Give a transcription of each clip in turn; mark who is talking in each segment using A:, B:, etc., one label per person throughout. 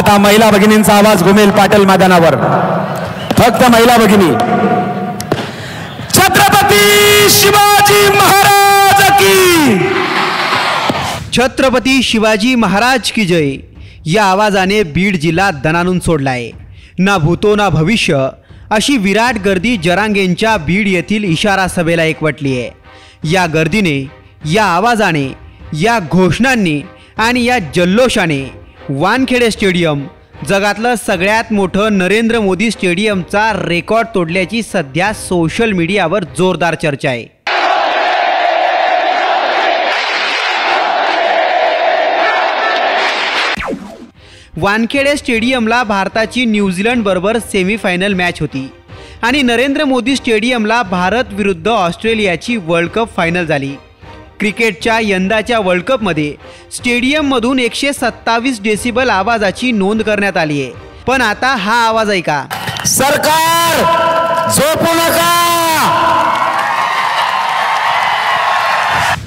A: आता महिला भगिनींचा आवाज घुमेल पाटील मैदानावर. फक्त महिला भगिनी. छत्रपती शिवाजी महाराज की.
B: छत्रपती शिवाजी महाराज की जय या आवाजाने बीड जिल्हा दणानून सोडलाय. ना भूतो ना भविष्य अशी विराट गर्दी जरांगेंच्या बीड येथील इशारा सभेला एकवटली आहे. या गर्दीने, या आवाजाने, या घोषणांनी आणि या जल्लोषाने वानखेडे स्टेडियम, जगातलं सगळ्यात मोठं नरेंद्र मोदी स्टेडियमचा रेकॉर्ड तोडल्याची सध्या सोशल मीडियावर जोरदार चर्चा आहे. वानखेडे स्टेडियमला भारताची न्यूझीलंड बरोबर सेमीफायनल मॅच होती आणि नरेंद्र मोदी स्टेडियमला भारत विरुद्ध ऑस्ट्रेलियाची वर्ल्ड कप फायनल झाली. क्रिकेटच्या यंदाच्या वर्ल्ड कपमध्ये स्टेडियममधून 127 डेसिबल आवाजाची नोंद करण्यात आली आहे. पण आता हा आवाज ऐका.
A: सरकार झोपू नका.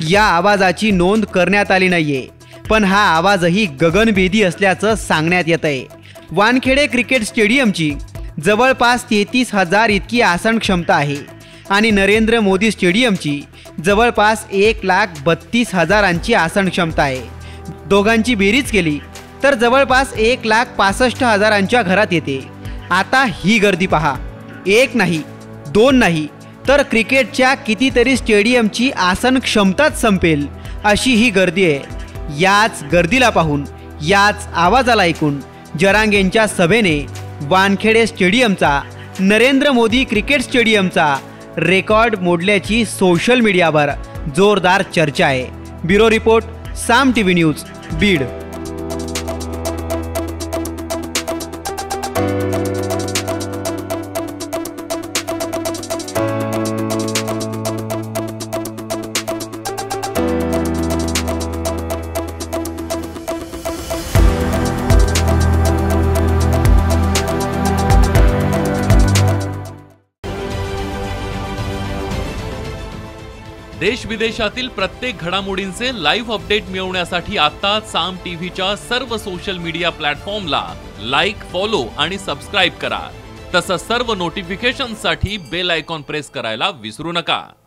B: या आवाजाची नोंद करण्यात आली नाहीये, पण हा आवाजही गगनभेदी असल्याचं सांगण्यात येत आहे. वानखेडे क्रिकेट स्टेडियमची जवळपास 33,000 इतकी आसन क्षमता आहे आणि नरेंद्र मोदी स्टेडियमची जवळपास 1,32,000 आसन क्षमता आहे. दोघांची बेरीज केली तर जवळपास 1,65,000 घरात येते. आता ही गर्दी पहा. एक नाही, दोन नाही, तर क्रिकेटच्या कितीतरी स्टेडियमची आसन क्षमताच संपेल अशी ही गर्दी आहे. याच गर्दीला पाहून, याच आवाजाला ऐकून जरांगेंच्या सभेने वानखेडे स्टेडियमचा, नरेंद्र मोदी क्रिकेट स्टेडियमचा रेकॉर्ड मोडल्याची सोशल मीडियावर जोरदार चर्चा आहे. Bureau report, Saam TV news, Beed.
C: देश विदेशातील प्रत्येक घडामोडींचे लाईव्ह अपडेट मिळवण्यासाठी आता साम टीव्हीच्या सर्व सोशल मीडिया प्लॅटफॉर्मला लाईक, फॉलो आणि सबस्क्राईब करा. तसंच सर्व नोटिफिकेशनसाठी बेल आयकॉन प्रेस करायला विसरू नका.